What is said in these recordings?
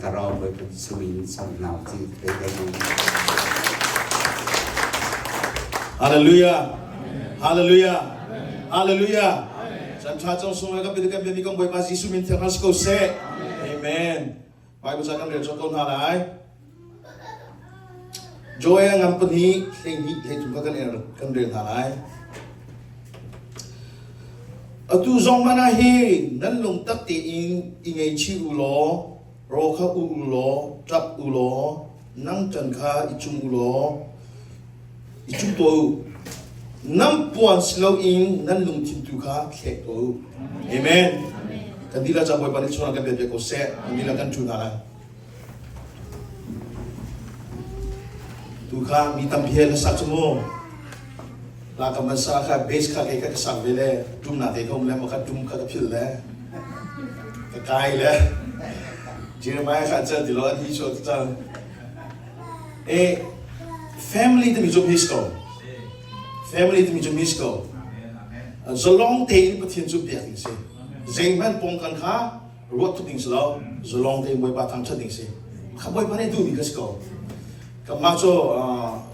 karau berkat suwin sang nau ji berkat Hallelujah Hallelujah Hallelujah ฉันชาจงสมัยกับเป็นการเป็นมีกองบอยปาซิสุมินเทอร์ฮัสโกเซ Amen ไปภาษากันเรียนชอบต้นหาไหนโจยงานปนีเรื่องนี้ให้ทุกคนกันเรียนหาไหนตุจงมานาเฮนั่นลงตักตีอิงไอชิอุโลโรคาอุโลจับอุโลนั่งจันคาอิจุมอุโลอิจุมตัวน้ำปวนสโลอิงนั่นลงทิมตุคาเขตตัวเอเมนกันดีละจะบ่อยปานนี้ชวนกันเด็กๆก็เสะกันดีละกันจุนอะไรตุคามีตั้มเพียรสักชั่วโมงลากำมันสาขาเบสขาเกะกะสังเวลจุ่มนาเตะเขาแล้วมันก็จุ่มเขาก็พิลแล้วก็กายแล้วจีนมาขัดเจอติโลอันที่ชดจังfamily ที่มีจุดมิสโก้ family ที่มีจุดมิสโก้จะลองเตะประเทศจุดเดียวจริงๆเจงมันป้องกันข้ารวดทุกสิ่งสลาวจะลองเตะมวยปาทำชัดจริงๆข้าบอยปานี่ดูมีมิสโก้ก็มาโจ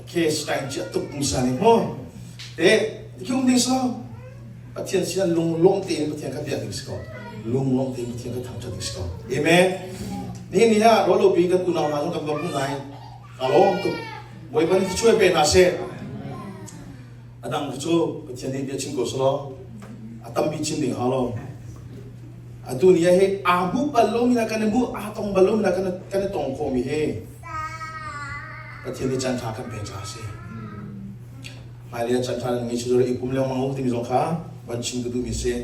เคสไตน์จะตุกมุสานี่โม่ที่คุณดิ้งสลาวประเทศที่นั่นลงเตะประเทศข้าเดียวมิสโก้ลงเตะประเทศข้าทำชัดมิสโก้เอเมนนี่ฮะเราลูกปีกันตุนเอามาจนกับผู้นายฮัลโหลตุกบอยปานี่ช่วยเป็นอาเซ่อันนั้นก็ช่วยประเทศนี้เดี๋ยวชิงกุศลอัตมิชินดิ่งฮัลโหลอันตัวนี้ให้อาบุบอลลูมินากันบุอาตองบอลลูมินากันตองโคมิเฮประเทศนี้จันทากันเป็นจ่าเซ่หมายเรียนจันทามีชื่ออีกกลุ่มเลี้ยงมังคุดที่มีสงขาวันชิงก็ดูมีเซ่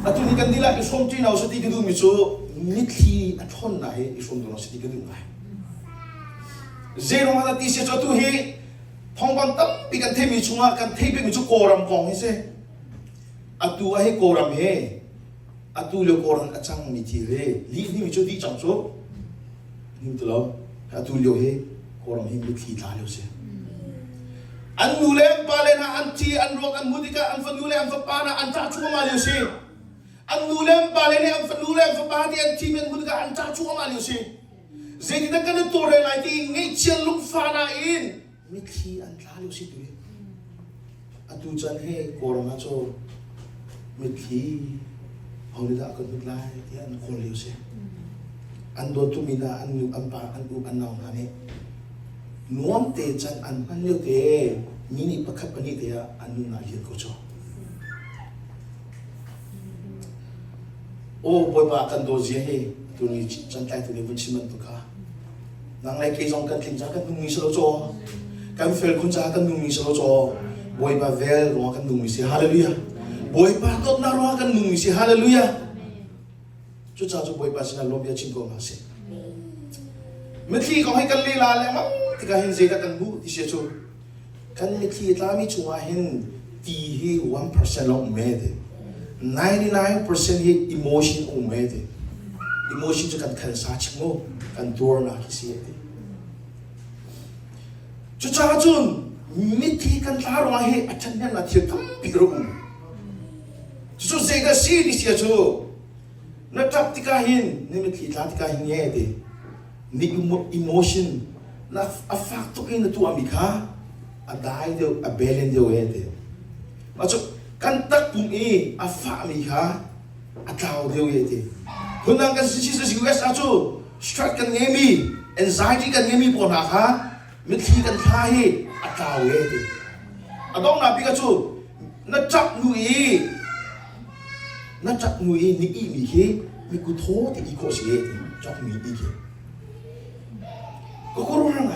อันตัวนี้กันดีละอีสมจีนเอาสติก็ดูมีโซนิทีอันทนไหนอีสมตัวสติก็ดูไหนเจรงมาตีเสียจตุเฮทองบังตั้มปีกันเทมีชุงะกันเทไปมีชุโกรำกองให้เซ่อัตุให้โกรำเฮอัตุเลี้ยโกรำอัจังมีทีเรลีนี่มีชุดีจังโซนี่ตัวเราอัตุเลี้ยเฮโกรำเฮมีทีตาเลี้ยเซ่อันนูเลมปาเลนะอันทีอันรวกอันมุติกะอันฟันนูเลอันฟัปานะอันจ่าชุกมาเลี้ยเซ่อันนูเลมปาเลนะอันฟันนูเลอันฟัปาที่อันทีมันมุติกะอันจ่าชุกมาเลี้ยเซ่เจนี่ตั้งกันตัวเรลัยที่งี้เชียนลุกฟ้านาอินมิทีอันลาลุสิด้วยอัตุจันเฮโกรมาโจมิทีเอาลิดากันมิลายที่อันคนเลี้ยวเสียอันโดตุมินาอันนูอันปาอันอุอันนาวนั่นเองนวมเตจันอันพันเลี้ยวเตมินิปักขับปนิเตยอันนูนาเลียนก็โจโอ้บอยปากันโดเจียเฮตัวนี้จันใจตัวนี้เป็นชิมันตุกานังไล่เกยองกันทิ้งจากกันนุ่งมีสโลโจกันเฟลคุณจากกันนุ่งมีสโลโจบอยปาเวลรัวกันนุ่งมีสิฮาเลลูยาบอยปาตบนารัวกันนุ่งมีสิฮาเลลูยาจุดจ้าจุบอยปาสินาลมยาชิงโกมาสิเมื่อที่เขาให้กันลีลาแล้วมั้งที่เขาเห็นเจกันบูที่เสียจูกันเมื่อที่ตามีชัวเห็นตีให้ 1% ลงเมด99% ให้ emotion ลงเมดemotion จะกันขันสาชิโมกันตัวน่าคิดเสียดิจุดจ้าจุนมิที่กันลารวาเฮอาจารย์เนี่ยน่าเที่ยวทั้งปีรุ่งจุดเจก็ซีดิเสียจูนับจับที่กาหินนี่มิที่ลาที่กาหินเนี่ยดินี่ emotion น่าฟักตัวเองตัวมิค่ะอาได้เดียวอาเบลนเดียวเองเดียวมาจุกันตักปุ่มอีอาฟักมิค่ะอาดาวเดียวเองเดียวคนนั้นกันสิ่งที่สิ่งเวสอาจูสตรัคกันเงมี anxiety กันเงมีปวดหนักฮะมิทีกันท้ายอัตราเวทีอดองนับปีกจูนับจับนุยนี่อีมีเฮมีกุโทที่อีโคสิเฮจับมีอีเฮก็รู้ยังไง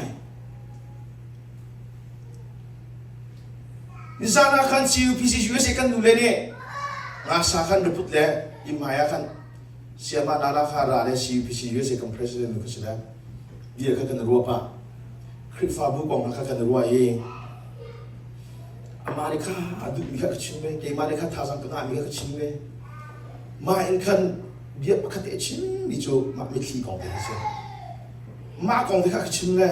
นิสานาคันซีอูพีซียูเอสกันดูเลยเนี่ยงาสักคันระบุเลยอิมายาคันsiapa nala khara le CPC US kan president ko sila dia ka kan ruwa pa krifa bu ko ka kan ruwa ye amerika adu mi ka chimbe ke amerika thasang ka mi ka chimbe ma in kan dia ka te chim ni jo ma mi thi ko be se ma ko ka chim le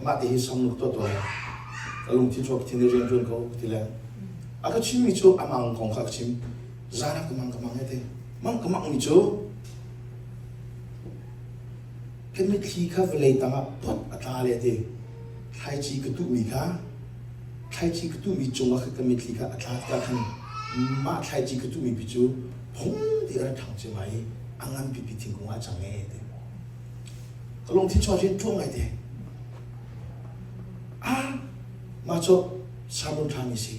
ma te sam nu to lung ti chok tin ren ren ko ti le aka chim mi jo amang ko ka chim zana ko mang ka mang ete mang ka mang mi jo กันไม่ทีข้าเวลัยตั้งปดอัตราเลยเดีใครจีกตุมีข้าใครจีกตุมีจงว่ากันไม่ทีข้าอัตรากันมาใครจีกตุมีพิจูพงเดี๋ยวเราทำจะไหมอังอันพิพิทิ้งกูว่าจังเงี้ยเดีก็ลงที่ชอเช่นช่วงไงเดีมาชอบชาบุนทามิสิ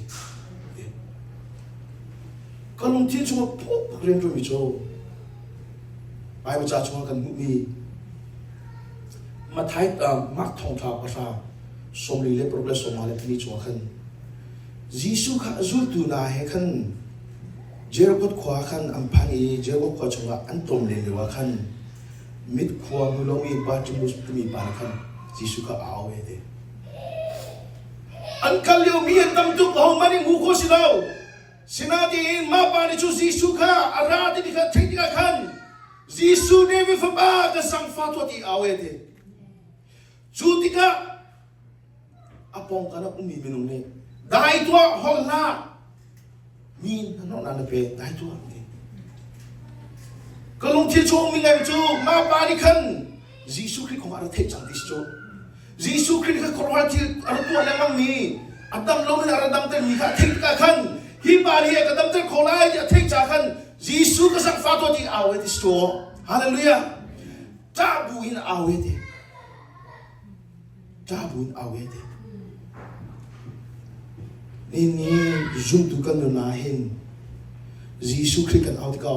ก็ลงที่ช่วงปุ๊บเรียนรู้มิโจไปประชาชนกันมีมาไทยมักทองทาภาษาสมรีเลปรบเลสมาเลที่นี่ช่วงขันยิสุข้าจุดตัวนาให้ขันเจ้าก็ขวาขันอัมพันธ์เจ้าก็ขวาช่วงอันตรมเลยว่าขันมิดขวามุลมีบาจิมุสตุมีปานขันยิสุข้าเอาเอเดอันกัลยมีอันตั้มตุกเอามันงูโคสิเราสินาดีมาปานิจูยิสุข้าอาราดิบิข้าทิ้งดิขันยิสุเนวิฟบ้าก็สังฟาตัวที่เอาเอเดจูติกะอาปองกันอุ้มมีมินุเน่ได้ตัวฮอลนามีน้องนันเปได้ตัวนี่ก็ลงที่ชงมีไงจูมาปานิคันยิสุคริสของอาราเทจังดิสโจยิสุคริสของคนว่าที่อาราตัวแล้วมั่งมีอัตตัมลงในอาราดัมเตมีข้าทิ้งกันขันฮิบาลีกับดัมเตโคลายจะทิ้งจากขันยิสุก็สังฟาตัวที่เอาเอดิสโจฮาเลลูยาจ้าบุญเอาเอดิจ้าบุญเอาเอเดนี่จุดทุกันอยู่นาเห็นยิสุคริสกันเอาที่เขา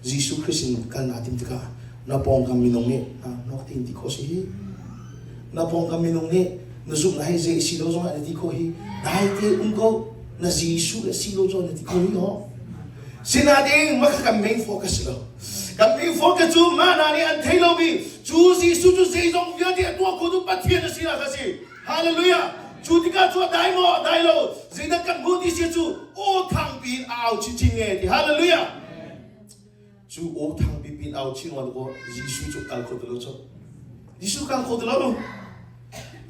ยิสุคริสกันนาทิมที่เขานับปองคำมินงเนี่ยนกที่ที่เขาสินับปองคำมินงเนี่ยนัจุกนาให้เจสิโลจงอันที่เขาฮีได้ที่เขานัยิสุกับสิโลจงอันที่เขาฮีอ๋อสินาเองมักกับ main focus แล้วกับ main focus จูมานานี่อันเทโลบีจูยิสุจูเซจงเยอะที่ตัวคนดูปัจเจียนสิละกันสิฮาเลลูยาจูที่ก็จูได้หมดได้โลเจนักกันพูดที่เสียจูโอ้ทางปีนเอาจริงๆเนี่ยฮาเลลูยาจูโอ้ทางปีนเอาจริงวันก็ยิสุจูการโคตรโลจูยิสุการโคตรโล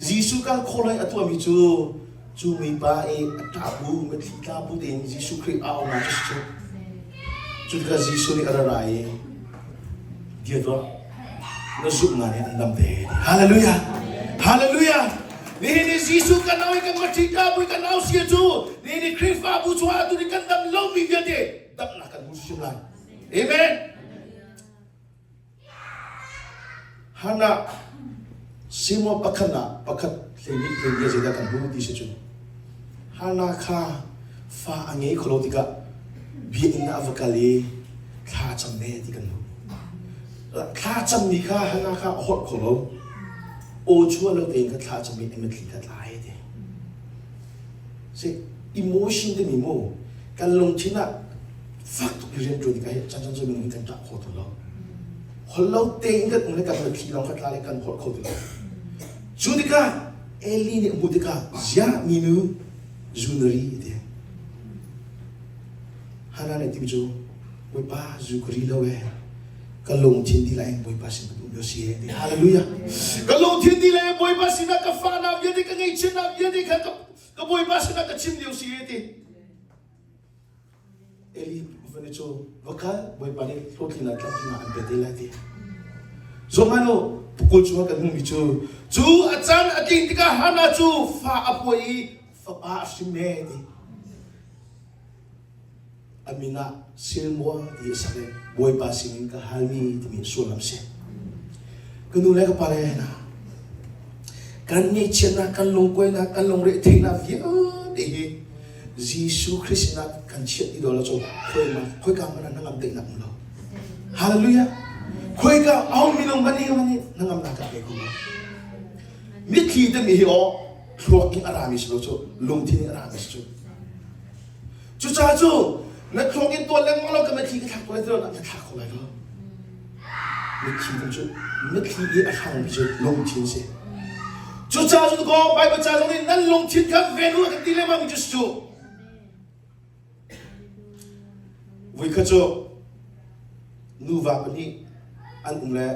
ยิสุการโคตรไอ้ตัวมีจูมีป้าเอตาบูไม่ทิ้งตาบูเองยิสุคริสเอามาจูจุดก็ยิสุนี่อะไรเดี๋ยวตัวนัสุงานเนี่ยอันดับเดียร์ฮาเลลูยาฮาเลลูยานี่ยิสุกันเอาอีกมาทิ้งตาบูกันเอาเสียจูนี่คริสต์ฟ้าบูชัวตุนี่กันดับลงมีเดียร์ดับนักกันมุสลิมเลยเอเมนฮานะซิมปักขันนะปักขัดเลี้ยงเจด้กันบูดีเสียจูฮานะข้าฟ้าอันนี้โคโลติกะบีอินอาฟกาลีข้าจำเนติกันข้าจำมีข้าฮานะข้าหดโคโลโอชัวเราเองก็ข้าจำมีเอ็มทีกันหลายเดียสิอิโมชันที่มีโมการลงที่น่ะฟักตุกเรียนรู้ดีกันจันจันจะมีกันจับโคตรเราคนเราเองก็มันกันที่เราคัดลายกันหดโคตรเราจูดิกาเอลีเนี่ยบุดิกาจามินูจูนรีเดียฮานาเนี่ยที่มิจูบุปผาจูกรีโลเอก็ลงทิ้งที่ไรบุปผาสิบดุโยซีเดียฮาเลลูยาก็ลงทิ้งที่ไรบุปผาสินักฟ้านาเยดิกันไงชินาเยดิกันก็บุปผาสินักชิมโยซีเดียเอลีวันนี้จูวัคซีนบุปผาเนี่ยโปรตีนอัตราที่มาอันเป็นเดลเดียจงมาโนปุกจูกันมุมิจูอาจารย์อดีตที่ก็ฮานาจูฟ้าอภัยฟ้าป่าสิเมดีอามินาซิลมัวที่สักบอยป้าสิงก็ฮามีที่มีส่วนลำเส้นก็ดูแลกับปาเลนะการนี้เช่นนั้นการลงกวยนะการลงเรื่องที่น่าเยอะดียิสุคริสต์นักการเชื่อที่เราจะคุยกันมันนั่งกับเด็กนักมันเราฮาเลลูยาคุยกันเอามีลงมันนี่นั่งกับนักกับเด็กคนเรามิคีจะมีเหรอครัวอินอารามิสเราจะลงที่อินอารามิสจูจ้าจูนักครองกินตัวเล็กมั้งเราก็ไม่ขี้กระทักตัวเล็กเรานักทักคนไรเราไม่ขี้กันจูไม่ขี้ยี่อาหารพิจูลงทิ้งเสียจูจ้าจูก็ไปประจานตรงนี้นั่นลงทิ้งครับเวนูกันดีเลยมั้งมิจูวิคจูนูวาปนี่อันเล่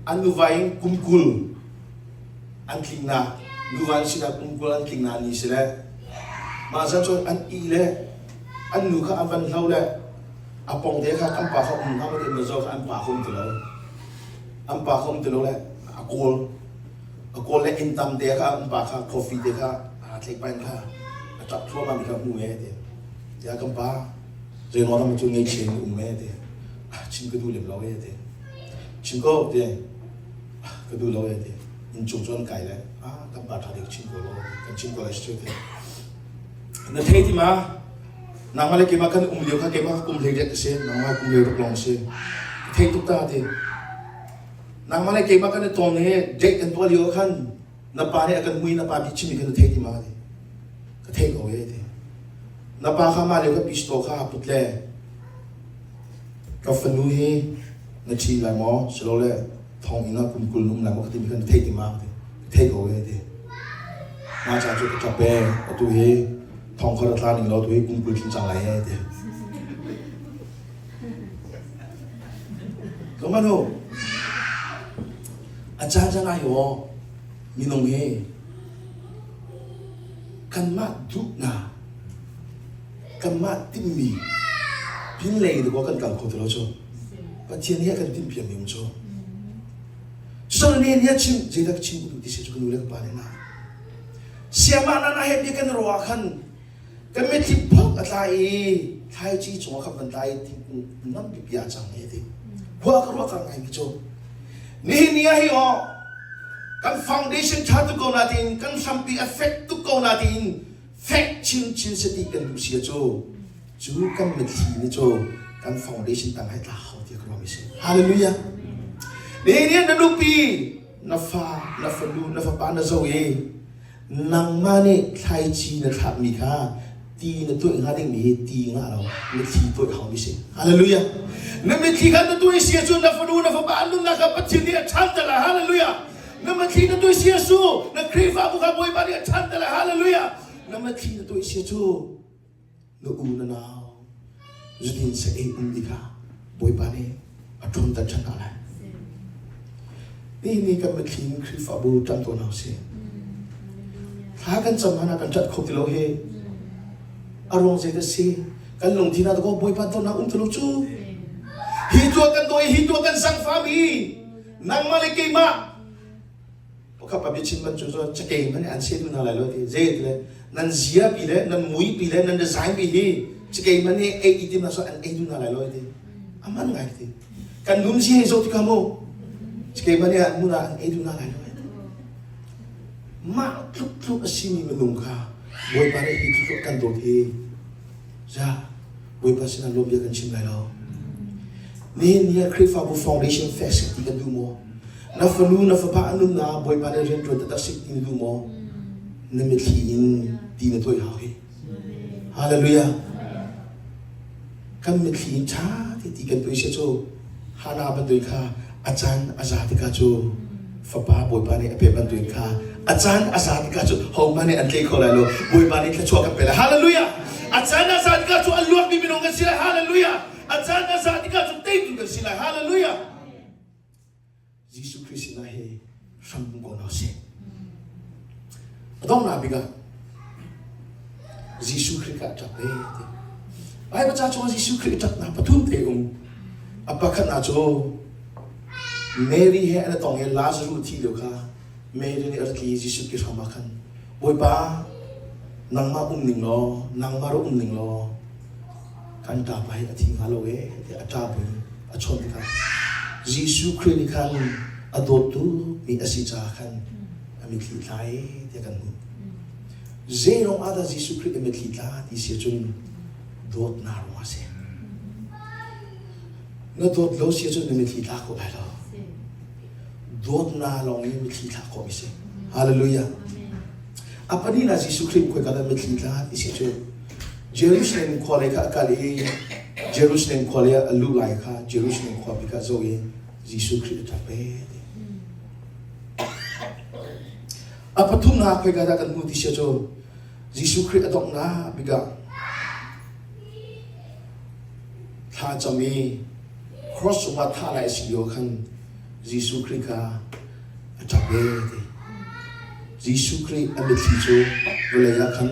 อันนูวายังคุมกุลอันคิงนานูวาสินะคุมกุลอันคิงนานี่สิเลยมาจากอันอีเล่อันนูข้าอันวันเล่าเล่ ปองเด็กครับอันปาเขาทำมาเดินมาโซ่อันปาเขาตัวเราอันปาเขาตัวเราแหละอากอลและอินตัมเด็กครับอันปาเขากาแฟเด็กครับเล็กไปนะครับจับทั่วมามีครับมูเอเดียยากันปาเรื่องนั้นมันจะเงี้ยเชิงมูเอเดียชิมก็ดูเล็บเราเอเดียชิมก็เดียก็ดูเราเอเดียอินจงจวนไก่เลยกันปาทาเด็กชิมก็เรากันชิมก็เลยช่วยเดียนั่นเท่ที่มานางมาเลยเก็บมากันเดียวค่ะเก็บมาเล็กเสียนางมาเดียวตกลงเสียเท่ทุกตาเดียนางมาเลยเก็บมากันตรงนี้เด็กกันตัวเดียวขันนับปาเนี่ยกันมุ้ยนับปาบิชิมีกันเท่ที่มาเดียก็เท่เอาเอเดียนับปาข้ามาเลยก็ปิสโตข้าปุตเล่ก็ฟันนู้ฮีนัดชีลายหมอสโลเล่ทองอินาคุมกุลนุ่มลายหมอก็ที่มีกันเท่ที่มาเดียเท่เอาเอเดียมาจากจุดจับเป้ตัวฮีทองคอร์ตลาหนึ่งเราตัวให้กุมกุลจริงจังไรเดียก็มาดูอาจารย์จะนายโอมีน้องเฮกันมาดุนากันมาติมีพินเลยดีกว่ากันกันคนที่เราชอบปัจจัยนี้กันติมเพียงไม่ชอบส่วนนี้เนี่ยชิมเจดักชิมดูที่เสียจุกันดูเล็กบ้านนะเสียมานานาเฮบีกันรัวขันกันไม่ทิพย์อะไรไทยจีจงขับกันไทยที่นั่นบิบยาจังเฮดิหัวกรัวกันไงพี่โจนี่เนี่ยเฮอกันฟาวเดชั่นชาตุกนาดินกันสัมปีเอฟเฟกตุกนาดินเฟกชินสติกันดูเสียโจจูกันไม่ทีนี่โจกันฟาวเดชั่นตั้งให้ตาเขาที่กรอมิเช่ฮาเลลูยานี่เนี่ยนันดูปีนัฟลูนัฟปานาโซเอนังมาเนี่ยไทยจีนนะครับมีค่ะตีนตัวงาดิ่งมีตีงาเราไม่ทีตัวเขาไม่ใช่ฮาเลลูยานั่นไม่ทีกันตัวเสียจูนัฟลูนัฟปานุนะครับปัจจุบันชันแต่ละฮาเลลูยานั่นไม่ทีตัวเสียจูนักคริฟาบุคคลบอยบารีชันแต่ละฮาเลลูยานั่นไม่ทีตัวเสียจูนักอูนนาวจุดนี้เสียอุ้มดีค่ะบอยบารีอัตรุนตันชันอะไรนี่กันไม่ทีคริฟาบุจันตัวเราเสียถ้ากันจำมันกันจัดคบที่เราเฮอารมณ์เจตสิกันลงที่นั่นก็บอยปันตัวนักตัวจูฮิตัวกันตัวฮิตัวกันสังฟามีนางมาเลยกี่มาพวกข้าพเจ้าชิมมันจุดจะเก่งมันอันเสียดูน่าอะไรเลยเจตเลยนั่นเสียปีเลยนั่นมุ้ยปีเลยนั่นดีไซน์ปีเฮจะเก่งมันเนี่ยอีทีมันส่วนอันดูน่าอะไรเลยอามันไงทีกันนุ่มเสียให้โจทย์ข้ามูจะเก่งมันเนี่ยมุนาอันดูน่าอะไรเลยมาทุกสิ่งมันนุ่งข้าบอยปาร์ตี้ทุกกันโดดเฮจ้าบอยปาร์ตี้นั่นลมเยอะกันชิมไรเรานี่เนี่ยคริฟาบูฟาวเดชั่นเฟสที่กันดูโมนัฟลูนัฟปาอันนุ่มนะบอยปาร์ตี้เรียนตัวตัดสิทธิ์ที่ดูโมนั่นไม่ทีอินดีนตัวเขาเฮฮาเลลูยากันไม่ทีช้าที่กันตัวเชื่อโจฮานาบันตัวข้าอาจารย์อาจารย์ที่ข้าโจฟ้าบอยปาร์ตี้เปบันตัวข้าอาจารย์อาสาที่ข้าจุดห้องมันเนี่ยอันเล็กคนละโลบอยบานี่ข้าชัวกันไปเลยฮาเลลูยาอาจารย์อาสาที่ข้าจุดอันลวกมีเป็นองค์กันสิละฮาเลลูยาอาจารย์อาสาที่ข้าจุดเต็มกันสิละฮาเลลูยาเยซูคริสต์นะเฮสัมบุกนาเซต้องนาบิกาเยซูคริสต์จับเองไอ้พระเจ้าช่วยเยซูคริสต์จับนาปทุมเตอุมอัปขันนาโจเมรี่เฮอันต้องเฮลาซารุที่เดียวกันเมรินอร์กีจิสุกิรามาคันบอยป้านางมานิงโลนางมารุนิงโลกันตาไปอธิงาโลเอที่อาจารย์ไปอาชนที่กันจิสุคริสต์คันอดตุมีอสิจาคันมีคลิตไลที่กันหูเจนองอาดาจิสุคริสต์มีคลิตไลที่เสียจนโดดนารุมาเสียแล้วโดดโลเสียจนมีคลิตไลก็ไปแล้วโดดนาลองนี้มีคลิตาก็ไม่ใช่ฮาเลลูยาอัปนี้นะจิสุคริสต์คุยกันมีคลิตาที่เสียจนเยรูซาเล็มขอเลยค่ะกันเลยเยรูซาเล็มขอเลยลูไลค่ะเยรูซาเล็มขอบิกาโซเอจิสุคริสต์จะเป็นอัปทุมนาคุยกันกันมูที่เสียจนจิสุคริสต์ต้องนาบิกาถ้าจะมีครอสมาท่าไรสิโยคันเยซูคริสต์ก็จับเบดีเยซูคริสต์อันเป็นที่จูเวลาคัน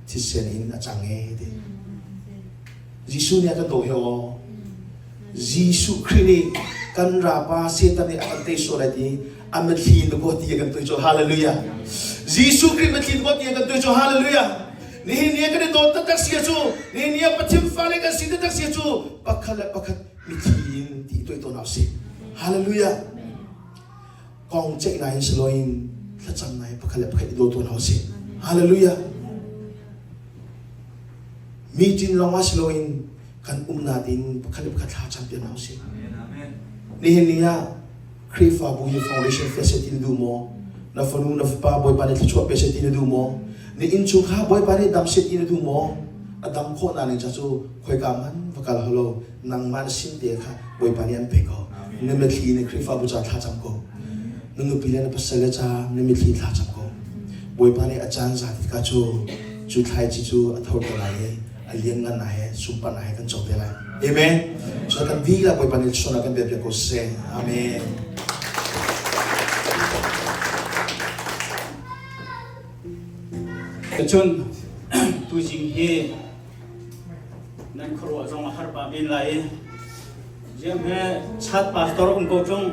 ที่เซนินอาจารย์เงดีเยซูเนี่ยก็โตเหรอ Jisu Christ kan rapa setan ni akan teso lagi amat hin ko ti kan to hallelujah Jisu Christ matin ko ti kan to hallelujah ni kan do tatak sia chu ni patim fale kan si tatak sia chu pakat mitin ti to na si hallelujah kong cek nai sloin lacham nai pakat do to na si hallelujah mitin long sloin kan natin pakat champion na si Nihinia Krifa Buhi Foundation Facility du mo na fanu na pa boy pa ni chua facility du mo ni inchu kha boy pa ni dam city du mo adam ko na ni chachu khoi kaman vakal halo nang man sim te kha boy pa ni an pe ko ni me thli ni Krifa bu cha tha cham ko nu pile na pasala cha ni me thli tha cham ko boy pa ni achan za ka chu thai chi chu athor ko la ye alien na he sumpa na he kan chok de la amen so kan vila boy panil so na kan bebya ko se amen chun tu jing he nan khro jong har pa bin lai jem he chat pastor ung ko chung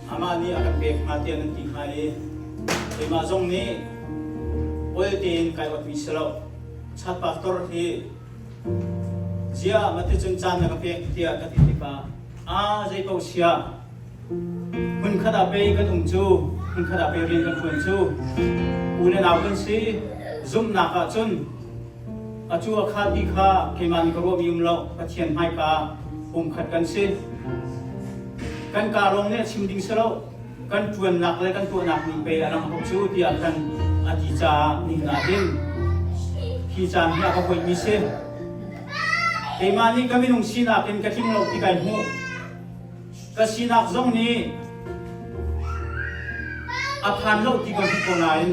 ama ni akan bek mati an ti khai e ma jong ni oi tin kai wat mi selo chat pastor he Zia mati chun chan na kapek tia ka ti pa a jai ko sia mun khada pe ka tung chu mun khada pe rin ka phun chu ule na kun si zum na ka chun a chu a kha ti kha ke man ko ro yum lo ka thian mai ka khat kan si kan ka rong ne chim ding selo kan tuan nak le kan tu nak ni pe anang ko chu ti a kan a ti cha ni na din khi chan hi a ko koi mi se Imani kami nung sinak in kaking lo tikay mo. Kasinak zong ni aphan lo tikay ko nain.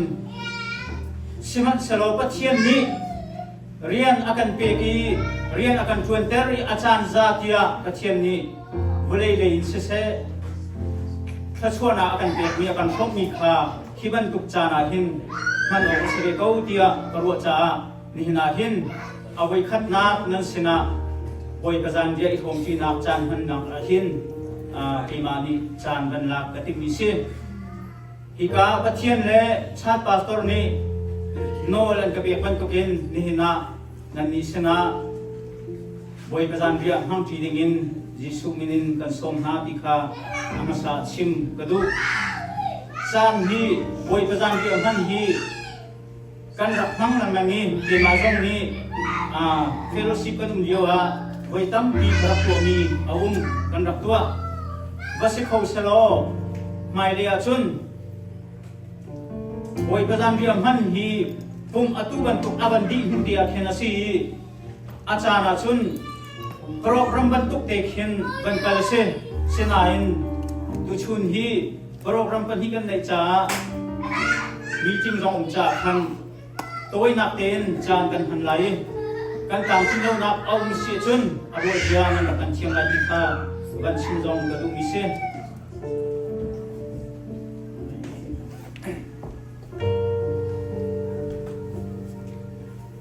Siman selo patien ni rian akan peki rian akan tuenteri achan zatia patien ni boleh lein sese kasuana akan peki akan kok mi kha kiban tuk chana hin kan o sere ko dia parwa cha ni hinahin awai khat na nan sina boy kazan dia ikhom chi nak chan han nak ahin imani chan ban lak katik mi se hika pathian le chat pastor ni no lan ka be pan ko ken ni hina nan ni sina boy kazan dia hang chi ding in jisu minin kan som ha tikha amasa chim kadu san hi boy kazan dia han hi kan rak mang nan mangi ke ma jong ni fellowship kan dia wa boy tam pi rak ko ni kan rak tua basi khau selo mai lia chun boy kazan dia han hi pum atu kan tuk aban di dia khenasi achana chun program ban tuk te khen ban kalase sinain tu chun hi program pan hi kan nei cha meeting rong cha khang tôi nạp tiền chàng cần hành lại cần tạm xin đâu nạp ông sẽ chun à buổi chiều nên là cần chiang lại đi pha cần xin dòng cần đúng ý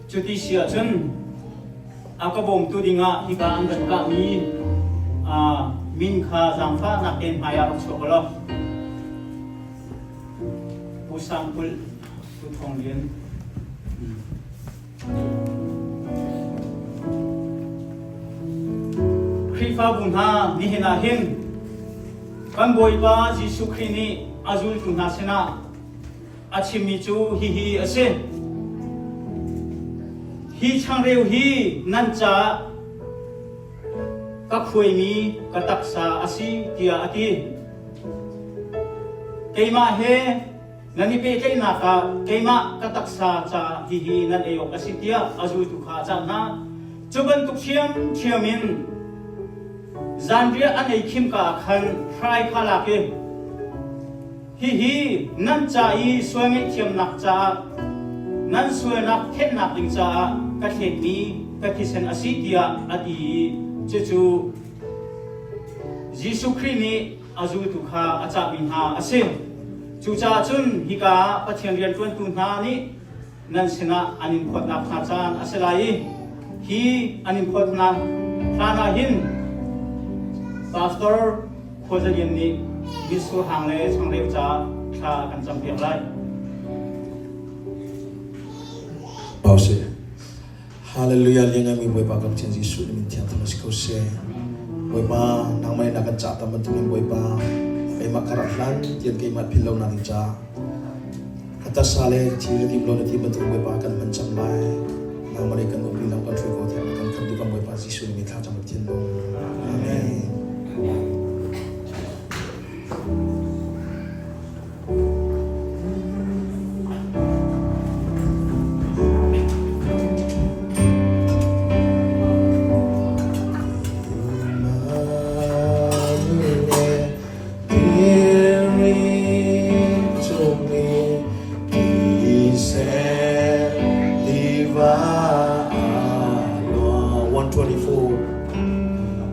chú đi xia chun à có bom tu đi ngã thì cả anh cần cả mi min kha giang pha nạp tiền hai áp số lo bố sang pul tu thong liên Krifa bunha ni hina hin kan boy pa Jisu Christ ni azul tu nasena achimi chu hi ase hi chang reu hi nan cha ka khoi mi ka taksa asi tia ati keima he nani pe kai na ka keima ka taksa cha hi nan eyo asi tia azul tu kha cha na chuban tu chiamin Zandria anei kim ka khan fry khala ke hi nan cha i swami thiam nak cha nan suai nak thet nak ding cha ka thet mi ka kisen asitia ati chu Jisu Christ ni azu tu kha acha bin ha ase chu cha chun hi ka pathian rian tuan tu na ni nan sena anin khot na kha chan aselai hi anin khot na Sana hin pastor khojayin ni bisu hangle changle cha kha kan champion lai Pause. Hallelujah lenga mi boy pa kam chen Jesu ni thiam thomas ko se. Boy pa nang mai na kan cha ta man tumin boy pa. Ai makarat lan tian ke mat philo na ri cha. Kata sale thi ri dim lo na thi man tu boy pa kan man cham lai. Nang mai kan mo bilang kan thui ko thiam kan kan du kan boy pa Jesu ni tha cham thian lo. Amen.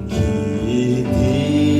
He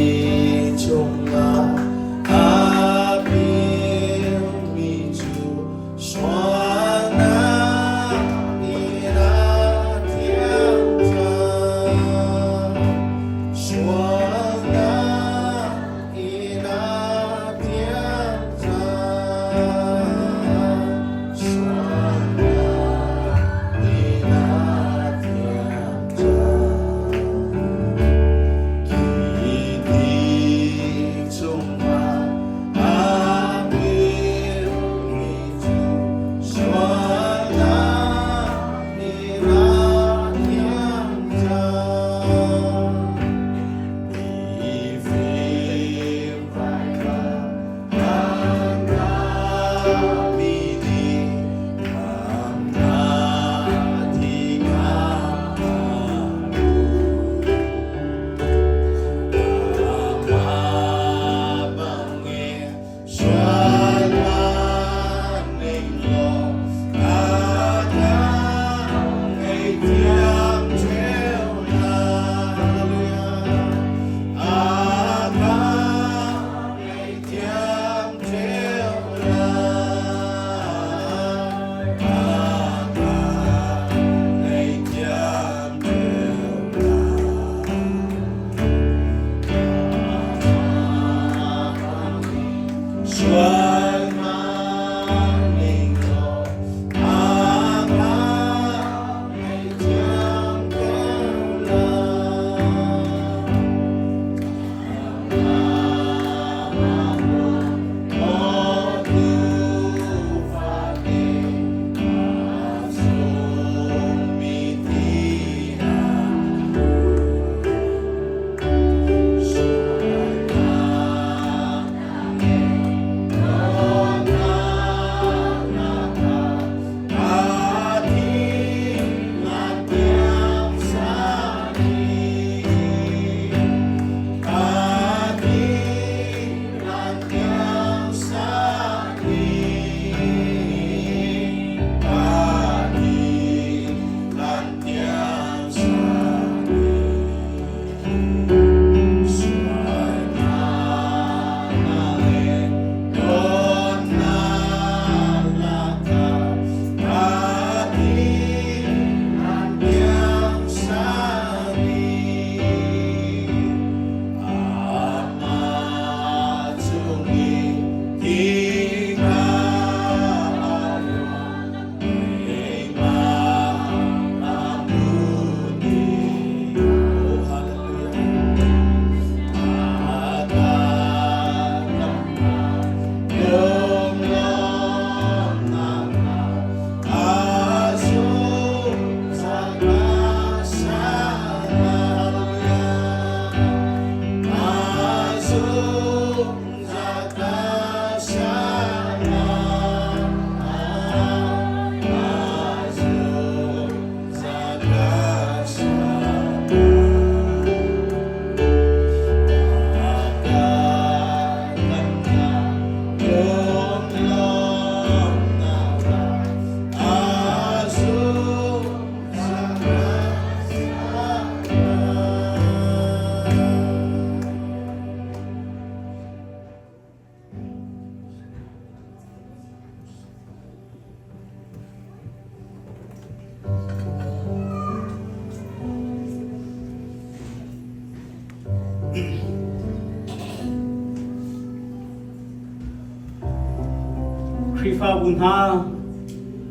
fa bunha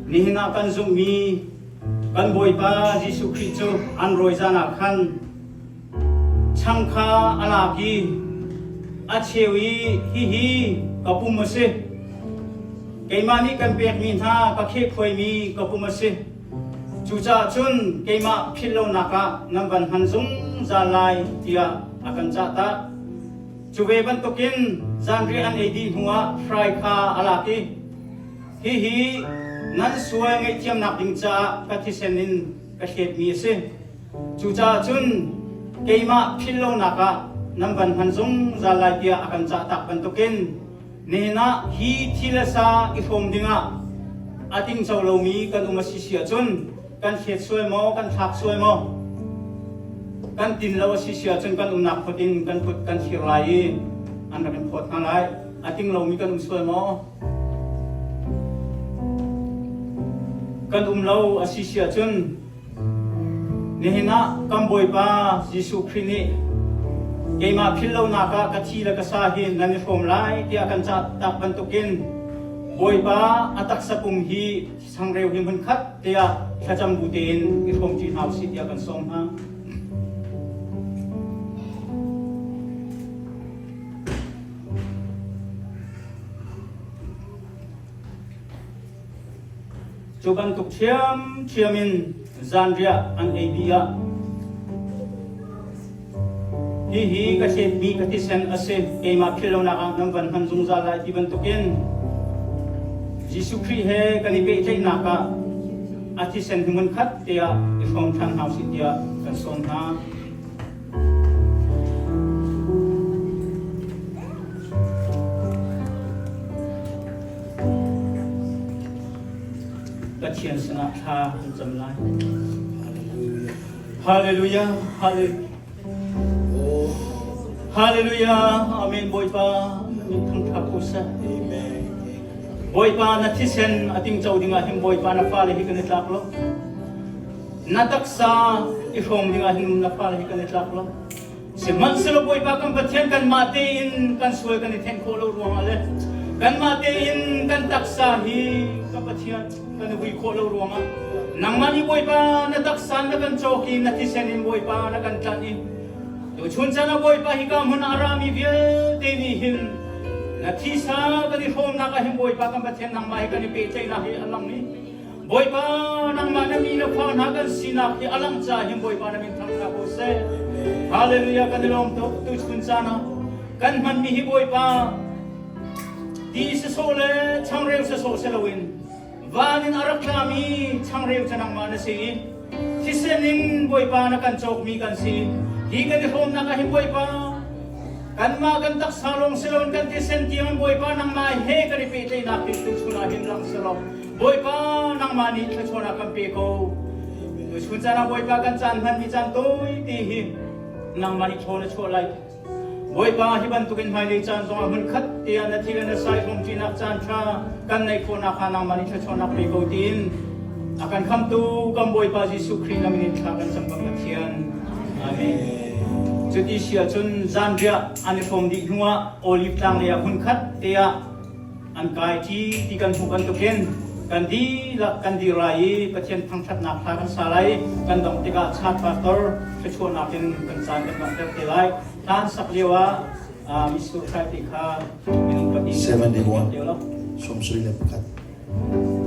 ni hina kan zumi kan boipa Jesu Christu an roizana khan changkha alaki achewi hi kapumase keimani kan pek min ha ka khe khoi mi kapumase chucha chun keima philo naka namban hanzung zalai tia akan chata chuwe ban tokin zanri an edi huwa fry kha alaki hi nan suwa ngai tiam nak ding cha ka thisenin ka het mi se chucha chun keima philo naka namban hanzung zalai tia akan chata ban tokin nena hi thilasa ifom dinga ating chawlomi kan umasisia chun kan het suai mo kan thak suai mo kan tin lawa sisia chun kan nak photin kan put kan hirai an kan phot ngalai ating lomi kan suai mo kan lo asisia chun nehina kamboi pa Jesu Christ keima philo naka kathila kasahin nan form lai ti akan cha tak bantukin boi ba atak sa pumhi sangreu himun khat tia khacham butin ifom chi house ti akan som ha Coban tuk ciamin Zandria an Abia hihi kasi mi katisen ase keima philo naka namban hanzung zala ti bantukin Jesu Christ he kanipe chai naka atisen himun khat tia ifom than house tia kan son ha kacien sana tha jam lai hallelujah hallelujah hallelujah amen boy pa min thang thakusa amen boy pa na thisen ating chawdinga him boy pa na pale hi kan tlaklo nataksa ifom dinga him na pale hi kan tlaklo si manselo boy pa kan pathian kan mate in kan suai kan ithen kholo ruang ale kan mate in kan taksa hi kapathian kan hui kholo ruanga nangmani boy pa na taksan na kan choki na thisen in boy pa na kan tani to chun chana boy pa hi kam hun arami vial te ni hin na thisa kan ifom na ka him boy pa kan pathian nang mai kan pe chai na hi alang ni boy pa nang ma na mi na pha na kan sina hi alang cha him boy pa na min thang ka ko se hallelujah kan lom to tu chun chana kan man mi hi boy pa di se sole changreu se so se lawin vanin araklami changreu chanang mana si thisenin boy pa na kan chok mi kan si hi kan hom na ka him boy pa kan ma kan tak salong selon kan thisen tiang boy pa nang mai he kan pi te na pi tu chuna him lang selo boy pa nang mani ka chona kan pe ko chun chana boy pa kan chan han mi chan toi ti hi nang mani chona cholai boy pa hi ban tukin hai le chan zong hun khat ti an thi na sai hom chi nak chan tha kan nei ko na kha nang mani chona pe ko tin akan kham tu kam boy pa Jesu Christ na min tha kan sam bang thian amen jadi sia chun Zandria an form di hua olive tang le hun khat tia an kai ti kan hu kan tukin kan di la kan di rai pathian thang that na pha kan salai kan dong tika chat pastor chona kin kan san kan ter te lai tan sak lewa misur khai ti kha minung pati 71 som sui le pakat Hallelujah.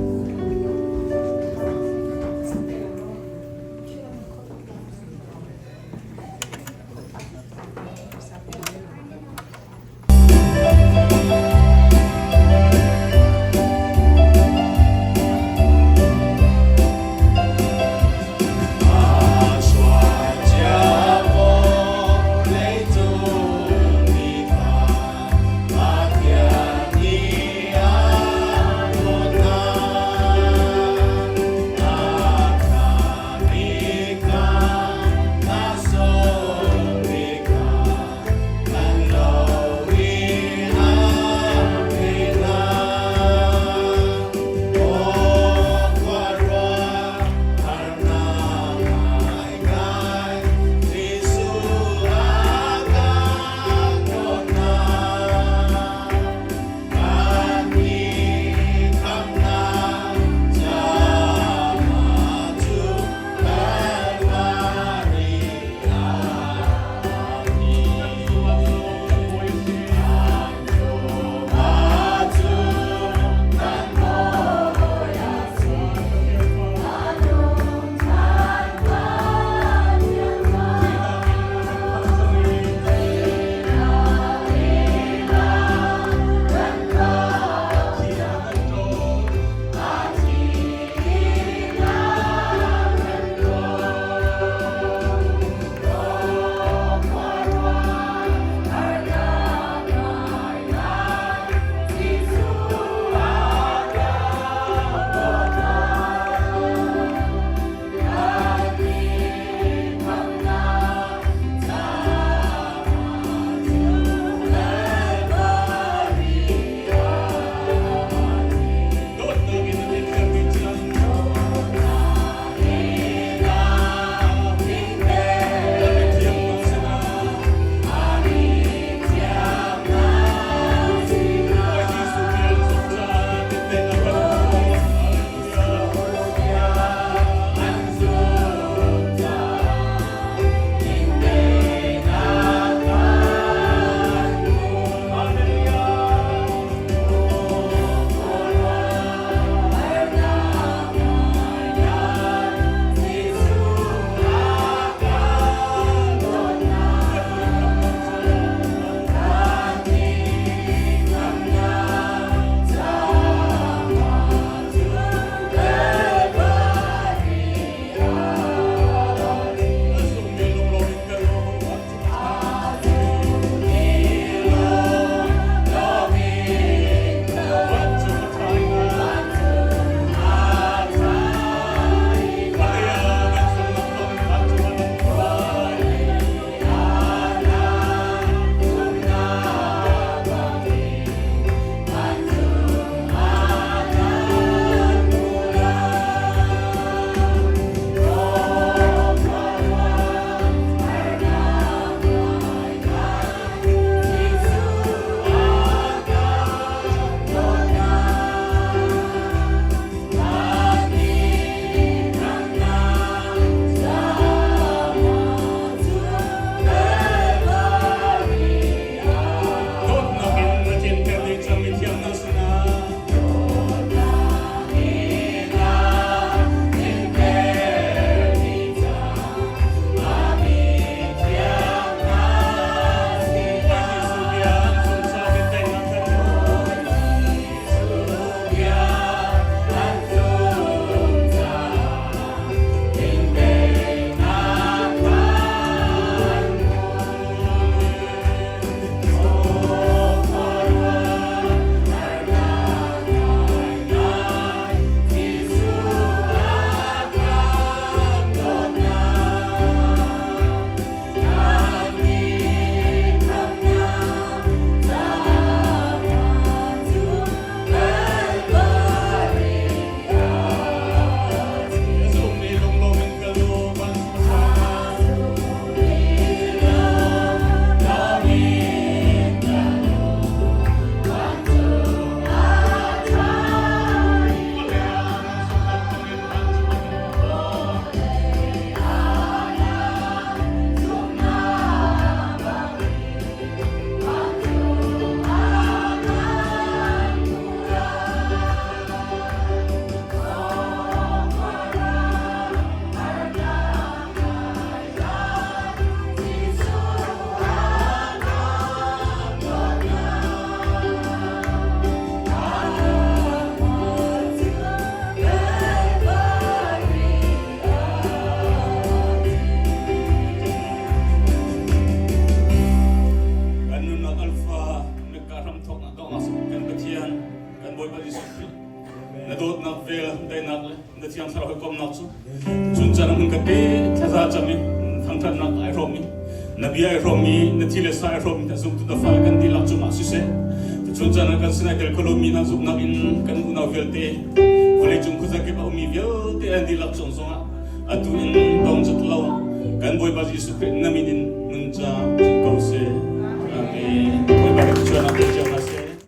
Nabiya romi natile sai rom ta zum tu da fal kan dilak chuma suse ta chunjana kan sina del kolomi na zum na in kan una velte vole chung khuza ke ba umi velte an dilak chong songa atu in dong jat law kan boy ba jisu pe naminin nun